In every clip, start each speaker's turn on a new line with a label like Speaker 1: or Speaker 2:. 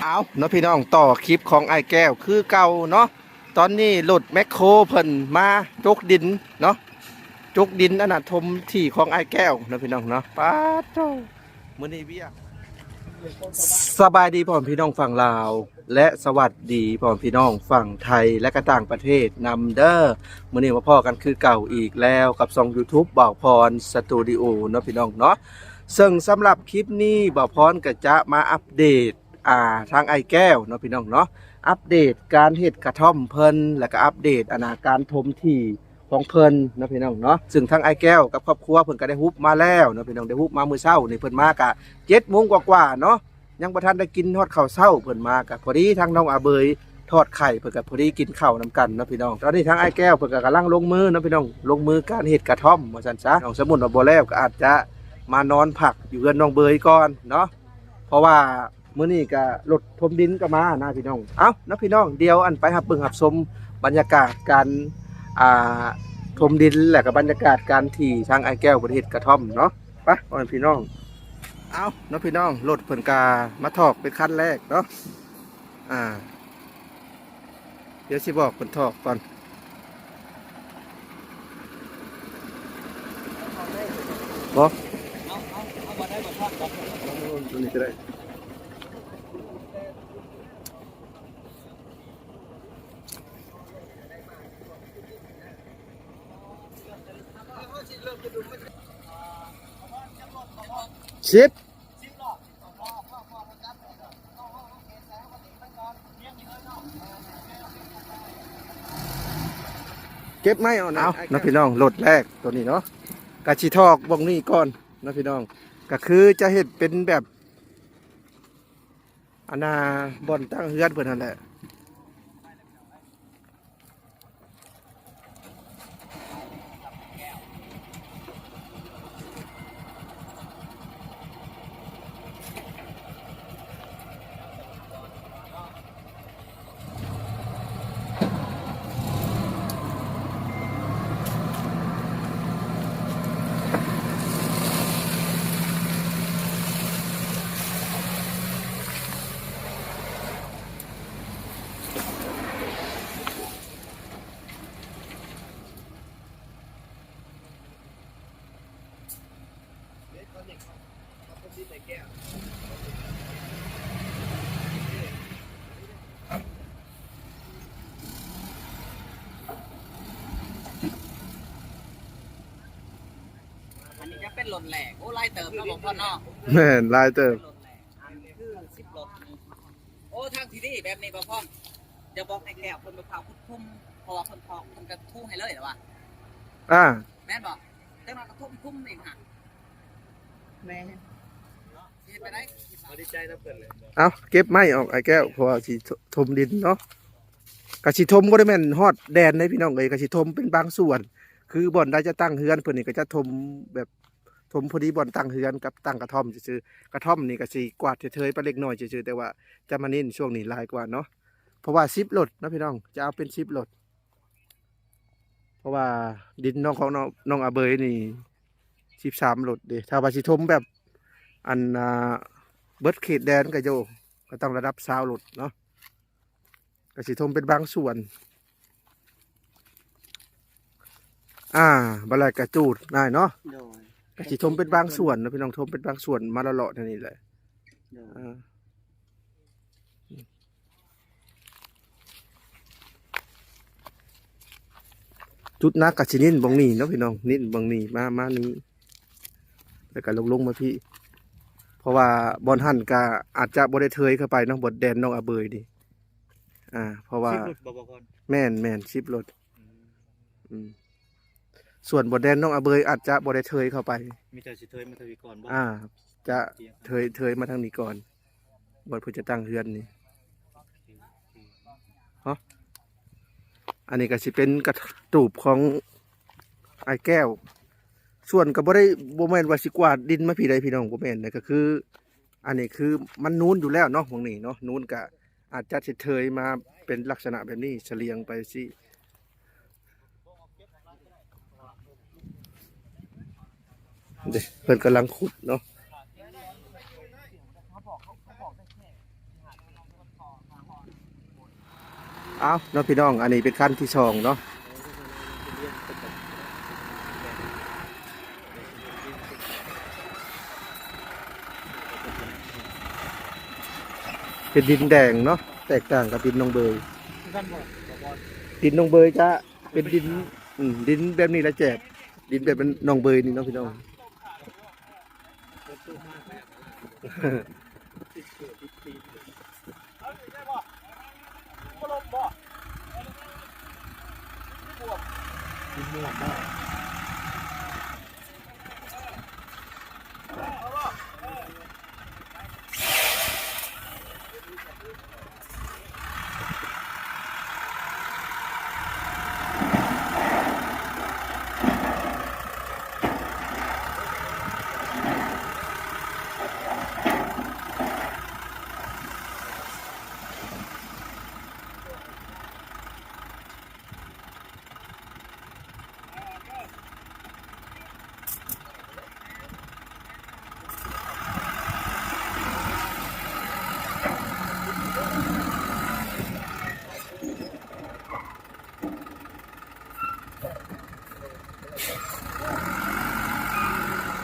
Speaker 1: เอาเนาะพี่น้องต่อคลิปของไอ้แก้วคือเก่าเนาะตอนนี้รถแมคโครเพิ่นมาจกดินเนาะจกดินอนาถมที่ของไอ้แก้วเนาะพี่น้องเนาะป้าโตมื้อนี้เวียกสบายดีพ่อพี่น้องฝั่งลาวและสวัสดีพ่อพี่น้องฝั่งไทยและก็ต่างประเทศนำเด้อมื้อนี้มาพ่อกันคือเก่าอีกแล้วกับช่อง YouTube บ่าวพรสตูดิโอเนาะพี่น้องเนาะซึ่งสำหรับคลิปนี้บ่าวพรก็จะมาอัปเดตทางไอ้แก้วเนาะพี่น้องเนาะอัปเดตการเฮ็ดกระท่อมเพิ่นแล้วก็อัปเดตการถมที่ของเพิ่นเนาะพี่น้องเนาะซึ่งทางไอ้แก้วกับครอบครัวเพิ่นก็ได้ฮุบมาแล้วเนาะพี่น้องได้ฮุบมามื้อเช้านี่เพิ่นมากะ7 โมงกว่าๆเนาะยังบ่ทันได้กินทอดข้าวเช้าเพิ่นมากะพอดีทางน้องอาเบยทอดไข่เพิ่นก็พอดีกินข้าวนํกันเนาะพี่น้องตอนนี้ทางไอ้แก้วเพิ่นก็กำลังลงมือเนาะพี่น้องลงมือการเฮ็ดกระท่อมว่าซั่นซะน้องสมุนว่าบ่แล้วก็อาจจะมานอนพักอยู่เรือนน้องเบยก่อนเนาะเพราะว่ามื้อนี้ก็รถถมดินก็มานะพี่น้องเอ้านะพี่น้องเดี๋ยวอันไปรับเบิ่งรับชมบรรยากาศการอ่าถมดินและก็บรรยากาศการที่ทางไอ้แก้วประเทศกระท่อมเนาะไปพ่อแม่พี่น้องเอาเนาะพี่น้องรถเพิ่นกามาถอกเป็นคันแรกเนาะเดี๋ยวสิบอกเพิ่นถอกก่อนบ่บ่ได้บ่ถอกก่อนตัวนี้ก็ได้สิบเก็บไม่เอานะนะพี่น้องรถแรกตัวนี้เนาะกะชิทอกบงนี่ก่อนนะพี่น้องก็คือจะเห็นเป็นแบบบ่อนตั้งเฮือนเพิ่นนั่นแหละ
Speaker 2: อันนี้จะเป็นหล่นแหลกโอ้ไล่เติมนะบอกพ่อเนาะ
Speaker 1: แม่นลายเติม
Speaker 2: หล่นแหลกอันนี้คือ10 หล่นโอ้ทางที่นี่แบบนี้บ่พ่อจะบอกให้แก้วคนไปเผาคุดคุ้มเพราะว่าคนพอกคนกระทุ่งให้เลยเหรอวะแม่นบอกจังหวะกระทุ่มคุ้มเองค่ะแม่คิดไปได้ดีใจนะเปิดเลย
Speaker 1: เอาเก็บไม้ออกไอ้แก้วเพราะว่าสิถมดินเนาะกะสิถมบ่ได้แม่นฮอดแดนในพี่น้องเอ้ยกะสิถมเป็นบางส่วนคือบ่อนใดจะตั้งเฮือนเพิ่นนี่ก็จะถมแบบถมพอดีบ่อนตั้งเฮือนกับตั้งกระท่อมซื่อๆกระท่อมนี่ก็สิกวาดเฉยๆไปเล็กน้อยซื่อๆแต่ว่าจะมาเน้นช่วงนี้หลายกว่าเนาะเพราะว่า10 รถนะพี่น้องจะเอาเป็น10 รถเพราะว่าดินน้องของน้องอาเบยนี่13 รถเด้ถ้าว่าสิถมแบบอันเบิดเขตแดนก็โยก็ต้องระดับ20 รถเนาะก็สิถมเป็นบางส่วนบลายกระจูดได้เนาะกระสิทมเป็นบางส่วนนะพี่น้องทมเป็นบางส่วนมาละเลาะท่านี้แหละจุดนักกระชินินบงนี่เนาะพี่น้องนินบงนี่มานี้แล้วก็ลงมาพี่เพราะว่าบอลหันก็อาจจะบริเทยเข้าไปเนาะบทแดนน้องอาเบยดิเพราะว่าแม่น10 รถส่วนบทแดนน้องอาเบยอาจจะบริเทยเข้าไป
Speaker 3: มีแต่สิเทยมาทวีก่อน
Speaker 1: จะเทยมาทางนี้ก่อนบทผู้จะตั้งเฮือนนี่อันนี้ก็สิเป็นกระตูบของไอ้แก้วส่วนก็บ่ได้บ่แม่นว่าสิกวาดดินมาพี่ใดพี่น้องบ่แม่นนะก็คืออันนี้คือมันนูนอยู่แล้วเนาะตรงนี้เนาะนูนก็อาจจะสิเทยมาเป็นลักษณะแบบนี้เฉลียงไปสิเพิ่นกำลังขุดเนาะ เอาเนาะพี่น้องอันนี้เป็นขั้นที่สองเนาะเป็นดินแดงเนาะแตกต่างกับดินหนองเบยดินหนองเบยจะเป็นดินดินแบบนี้แหละแจกดินแบบเป็นหนองเบยนี่เนาะพี่น้อง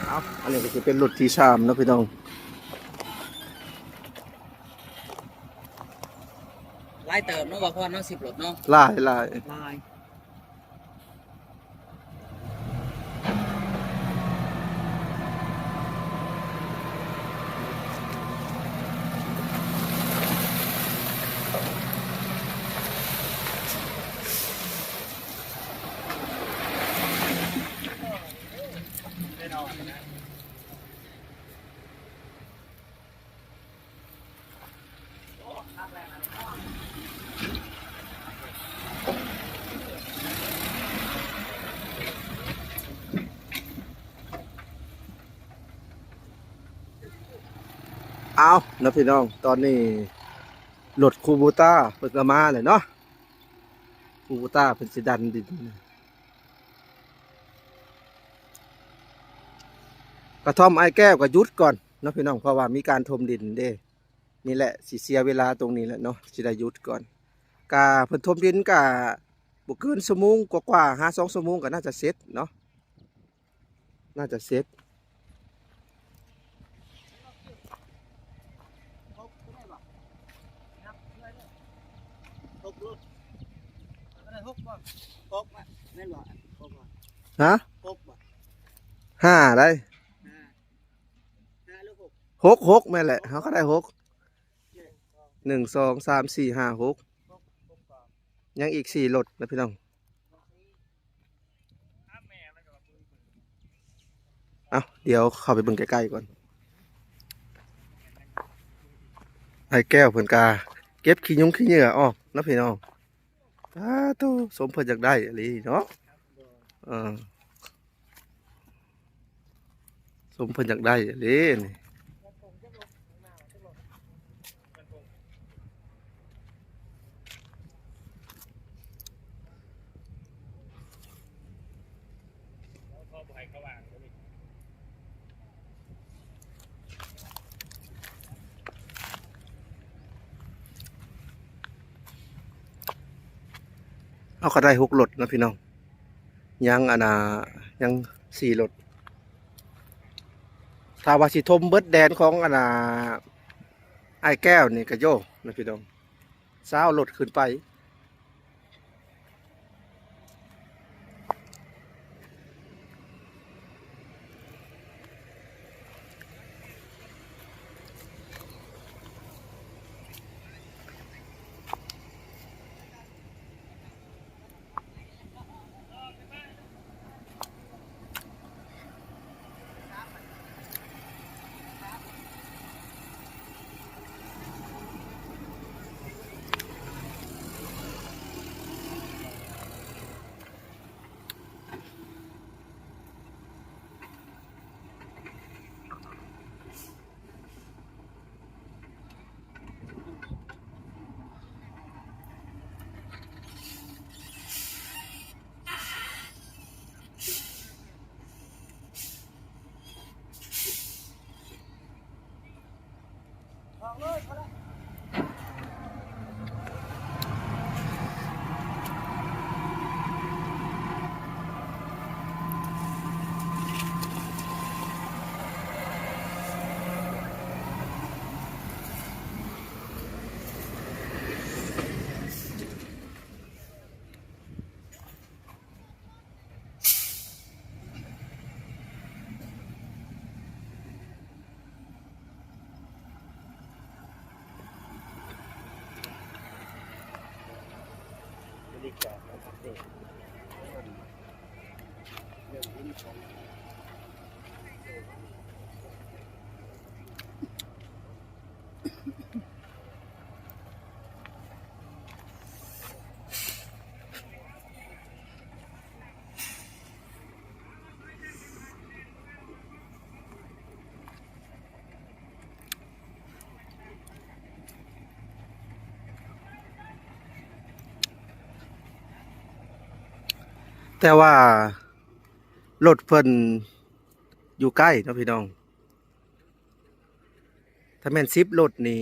Speaker 1: เอาอันนี้ก็จะเป็นรถที่ชามเนาะพี่น้อง
Speaker 2: ไล่เติมเนาะว่าพ่อเนาะ10รถเนาะ
Speaker 1: ลาย
Speaker 2: ลาย
Speaker 1: เอาเนาะพี่น้องตอนนี้รถคูบูต้าเปิดกระมาเลยเนาะคูบูต้าเป็นสิดันดินกระท่อมไอ้แก้วก็หยุดก่อนเนาะพี่น้องเพราะว่ามีการถมดินเด้นี่แหละสิเสียเวลาตรงนี้แหละเนาะสิได้หยุดก่อนกาเพิ่นถมดินกาบ่เกินชั่วโมงกว่าๆ2 ชั่วโมงก็น่าจะเสร็จเนาะน่าจะเสร็จฮะห้าได้หกแม่นแหละเขาก็ได้6 1 2 3 4 5 6ยังอีก4รถนะพี่น้องเอาเดี๋ยวเข้าไปเบิ่งใกล้ๆก่อนไอ้แก้วเพิ่นกาเก็บขี้ยุงขี้เหงื่อออกนะพี่น้องตู้สมเพิ่นอยากได้อะไรเนาะสมเพิ่นอยากได้อะไรนี่เอาก็ได้6 รถนะพี่น้องยังยัง4 รถถ้าว่าสิทมเบิดแดนของไอ้แก้วนี่ก็โยนะพี่น้อง20 รถขึ้นไป
Speaker 3: ริจาคนะครับเด็กเรื่องนี้ของ
Speaker 1: แต่ว่ารถเพิ่นอยู่ใกล้เนาะพี่น้องถ้าแม่น10รถนี่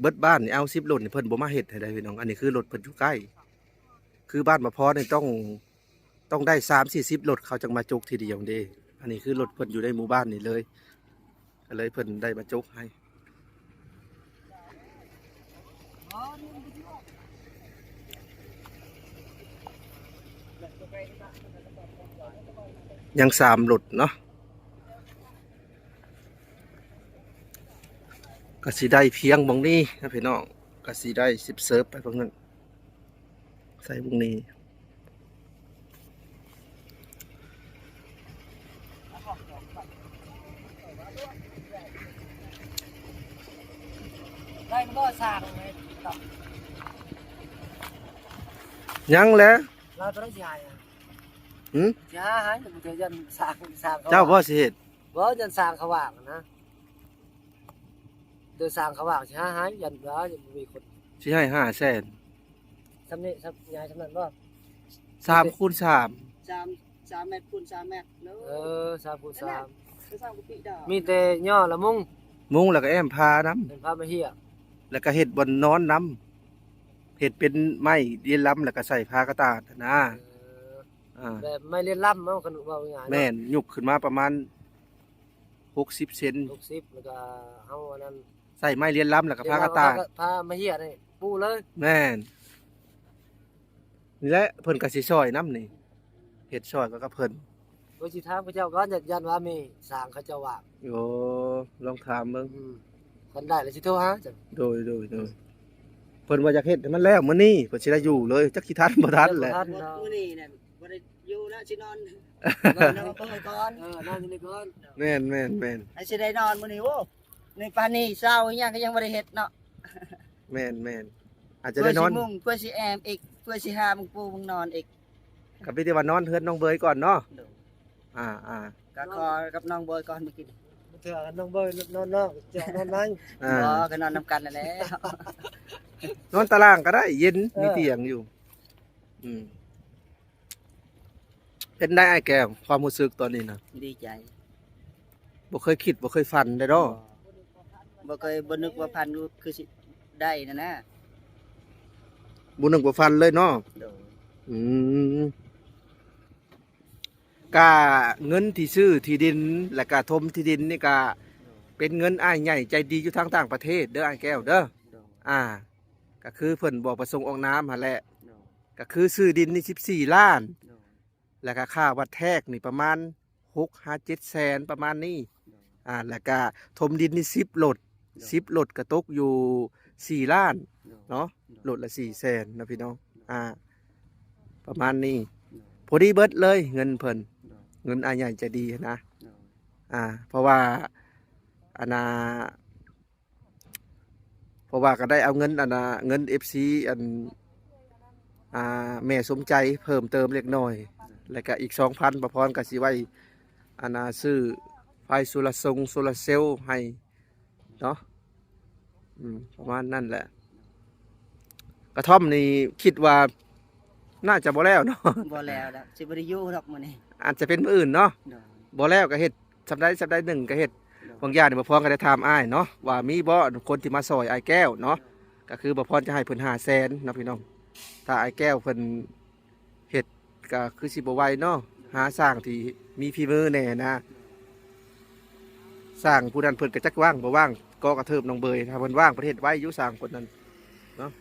Speaker 1: เบิดบ้านนี่เอา10รถนี่เพิ่นบ่มาเฮ็ดให้ได้พี่น้องอันนี้คือรถเพิ่นอยู่ใกล้คือบ้านมาพอนี่ต้องได้3-40รถเขาจังมาจกทีเดียวเด้อันนี้คือรถเพิ่นอยู่ในหมู่บ้านนี่เลยก็เลยเพิ่นได้มาจกให้ยัง3รถเนาะก็สิได้เพียงบ่งนี้นะพี่น้องก็สิได้10เซิร์ฟไปพวกนั้นใส่บ่งนี้
Speaker 2: ได้มันก็สร้างเลย
Speaker 1: ยังแหล้ว
Speaker 2: เราต้องใช้
Speaker 1: หืม
Speaker 2: ใช้หายมันจะยันสร้าง
Speaker 1: เจ้าบ่สิเฮ็ด
Speaker 2: บ่ยันสร้างเขาว่างนะโดยสร้างเขาว่างใช้หายยันว่ายันมีคน
Speaker 1: สิให้500,000
Speaker 2: สำนี้สำยายสำนั้นบ่
Speaker 1: 3คูณ3
Speaker 4: 3 เมตรคูณ3 เมตรเนาะ
Speaker 2: 3 คูณ
Speaker 4: คือสร้างกุฏิดอก
Speaker 2: 3มีแต่ย่อละมุง
Speaker 1: มุงแล้วก็แอมพานํ
Speaker 2: เป็นพระมาเฮีย
Speaker 1: แล้วก็เฮ็ดบนนอนนํเฮ็ดเป็นไม้เรียนล้ำแล้วก็ใส่ผ้ากระตาดนะอ่า
Speaker 2: แบบไม่เล่นล่ำมันกันว่าง่าย
Speaker 1: แม่นยุกขึ้นมาประมาณ60เซน
Speaker 2: 60แล้วก็เฮาอันนั้น
Speaker 1: ใส่ไม้เรียนล้ำแล้วก็ผ้ากระตาด
Speaker 2: พระมาเฮียนี่ปูเลย
Speaker 1: แม่นนี่แหละเพิ่นก็สิช่วยนํนี่เฮ็ดช่วยก็เพิ่น
Speaker 2: โดยสิถามพระเจ้าก่อนยันว่ามีสร้างเขาเจ้าว่าง
Speaker 1: โอ้ลองถามเบิ่ง
Speaker 2: คันได้แล้วสิโทรหาจ้ะ
Speaker 1: โดยเพิ่นว่าอยากเฮ็ดให้มันแล้วมื้อนี้เพิ่นสิได้อยู่เลยจักสิทันบ่ทันแหละ
Speaker 2: ทัน
Speaker 4: มื้
Speaker 2: เนาะ
Speaker 4: อนี้น่ะบ่ได้อยู่แล้วสินอน นอนเพิ่นก่อน
Speaker 2: นั่นอยู่นี่ก่อน
Speaker 1: แม่น
Speaker 4: ไอ้สิได้นอนมื้อนี้โอ้ในปานนี้เช้าอีหยังก็ยังบ่ได้เฮ็ดเนาะ
Speaker 1: แม่นอาจจะได้นอน
Speaker 4: เพื่อสิมุงเพื่อสิแอมอีกเพื่อสิหามึงปูมึงนอนอีก
Speaker 1: ก็ไปที่ว่านอนเฮือนน้องเบยก่อนเนาะอ่า
Speaker 4: ก็ขอกับน้องบอยก่อนเมื่อกี้
Speaker 2: เถื่อน้องเบยนอนๆจะนอนนั่ง
Speaker 1: อ่า
Speaker 4: บ่ก็นอนนํกันนั่นแหละ
Speaker 1: นอนตารางก็ได้เย็นมีเตียงอยู่ เป็นได้ไอ้แก้วความรู้สึกตอนนี้นะ
Speaker 4: ดีใจ
Speaker 1: บ่เคยคิดบ่เคยฝันได้ดอก
Speaker 4: บ่เคยบ่นึกว่าพันคือสิได้นั่นนะ
Speaker 1: บ่นึกบ่ฝันเลยเนาะ
Speaker 4: โดย
Speaker 1: อืมกะเงินที่ซื้อที่ดินและกะทมที่ดินนี่กะเป็นเงินอ้ายใหญ่ใจดีอยู่ทางต่างประเทศเด้อไอ้แก้วเด้อ
Speaker 4: โดย
Speaker 1: ก็คือเพิ่นบอกประสงค์ออกน้ำหั่นแหละ
Speaker 4: โดย
Speaker 1: ก็คือซื้อดินนี่14ล้าน
Speaker 4: โดย
Speaker 1: แล้วก็ค่าวัดแทกนี่ประมาณ6-7แสนประมาณนี้แล้วก็ถมดินนี่10โหลด10โหลดก็ตกอยู่4ล้านเนาะโหลดละ4แสนนะพี่น้องประมาณนี้พอดีเบิดเลยเงินเพิ่นเงินอาใหญ่จะดีนะเพราะว่าเพราะว่าก็ได้เอาเงินเงิน FC แม่สมใจเพิ่มเติมเล็กน้อย แล้วก็อีก 2,000 ประพรก็สิไว้ซื้อไฟโซลาร์เซลล์ให้เนาะประมาณนั่นแหละกระท่อมนี่คิดว่าน่าจะบ่แล้วเนาะ
Speaker 4: บ่แล้วสิบ่ได้อยู่ดอกมื้อนี้
Speaker 1: อาจจะเป็นมื้ออื่นเนาะ
Speaker 4: โดย
Speaker 1: บ่แล้วก็เฮ็ดสัปดาห์หนึ่งก็เฮ็ดบางอย่างนี่บ่พรก็ได้ถามอ้ายเนาะว่ามีบ่คนที่มาซอยอ้ายแก้วเนาะก็คือบ่พรจะให้เพิ่น500,000เนาะพี่น้องถ้าอ้ายแก้วเพิ่นเฮ็ดก็คือสิบ่ไหวเนาะหาสร้างที่มีฝีมือแน่นะสร้างผู้นั้นเพิ่นก็จักว่างบ่ว่างก็กระเทิบน้องเบยถ้าเพิ่นว่างประเทศไว้อยู่สร้างคนนั้นเนาะ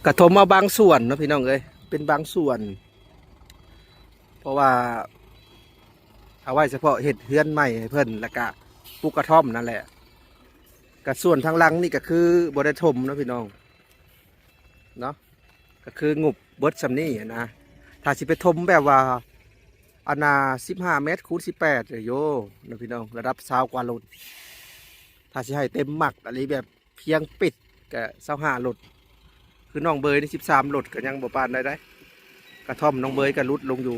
Speaker 1: กระทมเอาบางส่วนเนาะพี่น้องเอ้ยเป็นบางส่วน เพราะว่าเอาไว้เฉพาะเห็ดเฮือนใหม่ให้เพิ่นแล้วก็ปลูกกระท่อมนั่นแหละกระส่วนทางหลังนี่ก็คือบริทมเนาะพี่น้องเนาะก็คืองบเบิดซำนี้นะถ้าสิไปทมแบบว่าอาณา15 เมตรคูณ18โยนะพี่น้องระดับ20 กว่าหลดถ้าสิให้เต็มหมักอะไรแบบเพียงปิดก็25 หลดคือน้องเบยนี่13 หลดก็ยังบ่ปานได้กระท่อมน้องเบยก็ลุดลงอยู่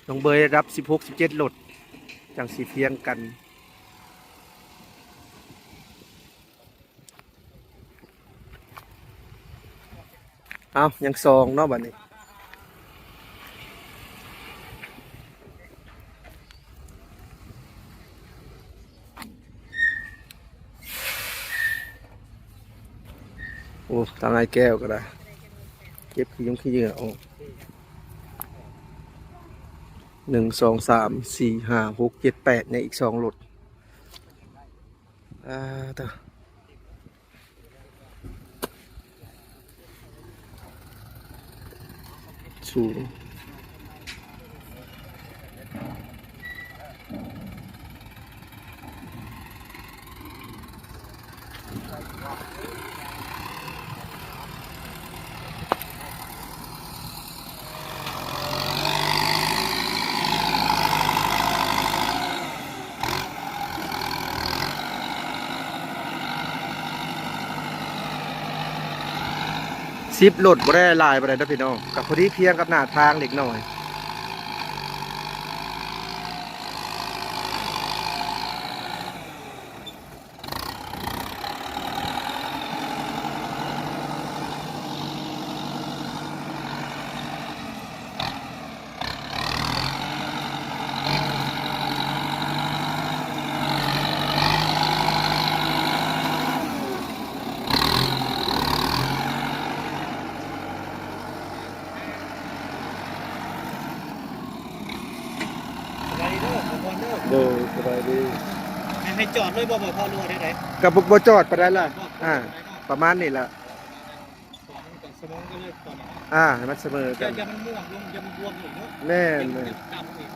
Speaker 1: น้องเบยรับ16 17 หลดจังสีเพียงกันเอายังซองเนาะบัดนี้โอ้ทางไอ้แก้วก็ได้เก็บขี้ยงขี้เหงื่อออก1 2 3 4 5 6 7 8ในอีก2 หลดต่อสูง10 หลดบ่ได้หลายบ่ได้เด้อพี่น้องกับพอดีเพียงกับหน้าทางเล็กน้อยโดยสบายดี
Speaker 3: ให้จอดเลยบ่พ่อรู้ได้ไหน
Speaker 1: กับบ่จอดไปได้ล่ะประมาณนี้ล่ะ
Speaker 3: สมองก็เลยตอนนี้
Speaker 1: ให้มันเสมอกัน
Speaker 3: จะมันม่วงลงจะมันบวมอีกเนาะ
Speaker 1: แน่เลย
Speaker 3: จำอีก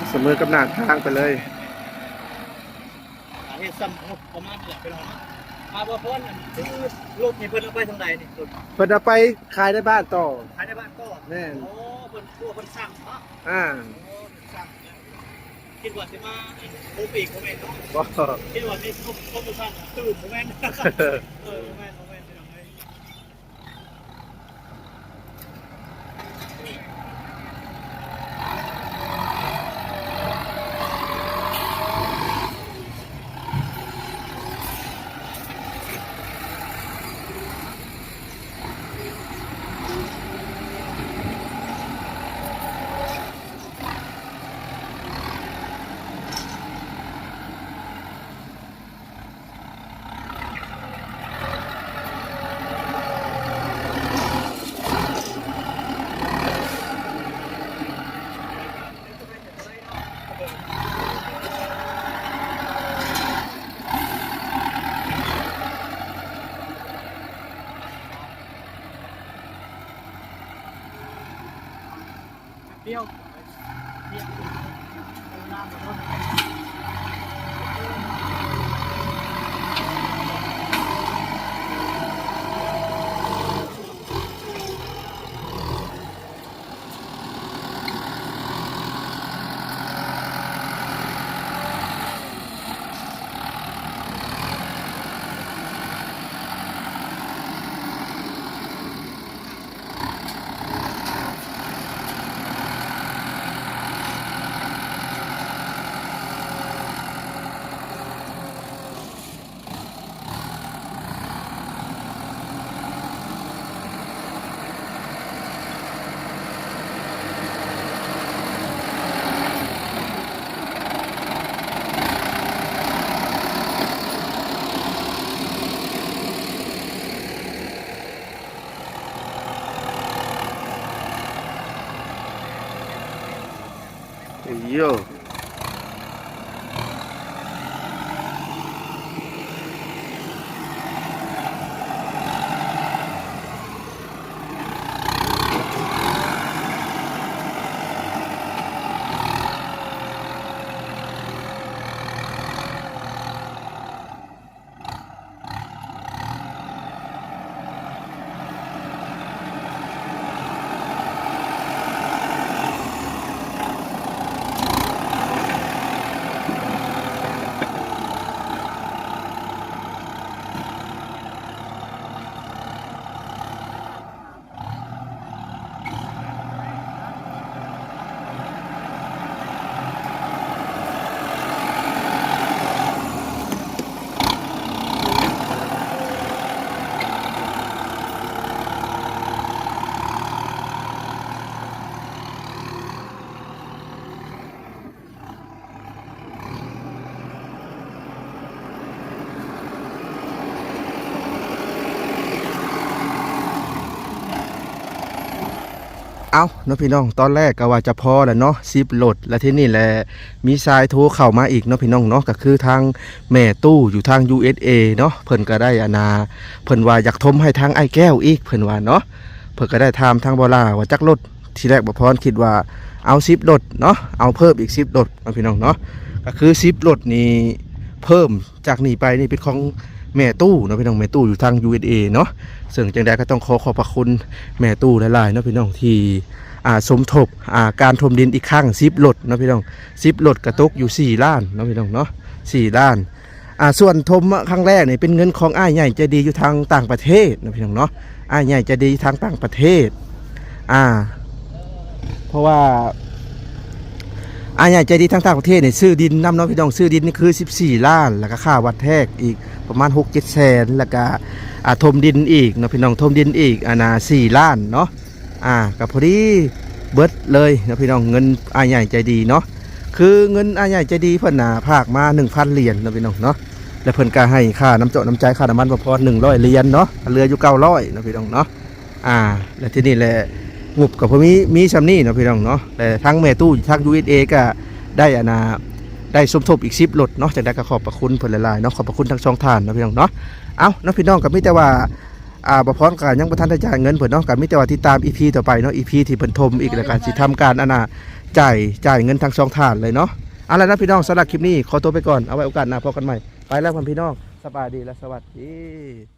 Speaker 1: เสมอกับหน้าทางไปเลย
Speaker 3: เฮ็ดซ้ำประมาณนี้แหละไปลองนะบ่พ้นคือลูกนี่เพิ่นเอาไปทางใดนี่
Speaker 1: เพิ่นเอาไปขายในบ้านต่อ
Speaker 3: ขายในบ้านก็
Speaker 1: แน่น
Speaker 3: โอ้เพิ่นตัวเพิ่นสั่งเนาะ
Speaker 1: อ่า
Speaker 3: สั่งคิดว่าสิมาโคปีกบ่แม่นเนาะ
Speaker 1: บ่
Speaker 3: คิดว่านี่เขาบ่สั่งตื่นบ่แม่นบ่แม่นจังได๋ เปรี้ยวเปรี้ยวน้ำมัน
Speaker 1: โย่ เอาเนาะพี่น้องตอนแรกก็ว่าจะพอแหละเนาะ10โหลดแล้วที่นี่แหละมีสายโทรเข้ามาอีกเนาะพี่น้องเนาะก็คือทางแม่ตู้อยู่ทาง USA เนาะเพิ่นก็ได้เพิ่นว่าอยากทมให้ทางไอ้แก้วอีกเพิ่นว่าเนาะเพิ่นก็ได้ถามทางบ่ล่าว่าจักรถทีแรกบ่พรคิดว่าเอา10โหลดเนาะเอาเพิ่มอีก10โหลดเนาะพี่น้องเนาะก็คือ10โหลดนี่เพิ่มจากนี้ไปนี่เป็นของแม่ตู้เนาะพี่น้องแม่ตู้อยู่ทาง USA เนาะซึ่งจังใดก็ต้องขอบพระคุณแม่ตู้หลายๆเนาะพี่น้องที่สมทบการถมดินอีกครั้ง10โหลดเนาะพี่น้อง10โหลดกระตกอยู่4ล้านเนาะพี่น้องเนาะ4ล้านส่วนถมครั้งแรกนี่เป็นเงินของอ้ายใหญ่ใจดีอยู่ทางต่างประเทศเนาะพี่น้องเนาะอ้ายใหญ่ใจดีทางต่างประเทศเพราะว่าอ้ายใหญ่ใจดีทางต่างประเทศนี่ซื้อดินนำเนาะพี่น้องซื้อดินนี่คือ14ล้านแล้วก็ค่าวัดแทกอีกประมาณ 6-7 แสนแล้วก็ถมดินอีกเนาะพี่น้องถมดินอีก4ล้านเนาะกับพอดีเบิดเลยนะพี่น้องเงินอ้ายใหญ่ใจดีเนาะคือเงินอ้ายใหญ่ใจดีเพิ่นภาคมา 1,000 เหรียญนะพี่น้องเนาะแล้วเพิ่นก็ให้ค่าน้ำเจาะน้ำใจค่าน้ำมันพอ100 เหรียญเนาะเหลืออยู่900นะพี่น้องเนาะแล้วที่นี่แหละงบกับพมีซำนี้นะพี่น้องเนาะแต่ทั้งแม่ตู้ทั้ง USA ก็ได้ได้สมทบอีก10โหลดเนาะจากได้ก็ขอบพระคุณเพิ่นหลายๆเนาะขอบพระคุณทั้งช่องทานนะพี่น้องเนาะเอาเนาะพี่น้องก็มีแต่ว่าบ่พร้อมกันยังบ่ทันได้จ่ายเงินเพิ่นเนาะก็มีแต่ว่าติดตาม EP ต่อไปเนาะ EP ที่เพิ่นทมอีกแล้วก็สิทำการจ่ายเงินทางช่องทานเลยเนาะเอาล่ะนะพี่น้องสำหรับคลิปนี้ขอตัวไปก่อนเอาไว้โอกาสหน้าพบกันใหม่ไปแล้วพี่น้องสบายดีและสวัสดี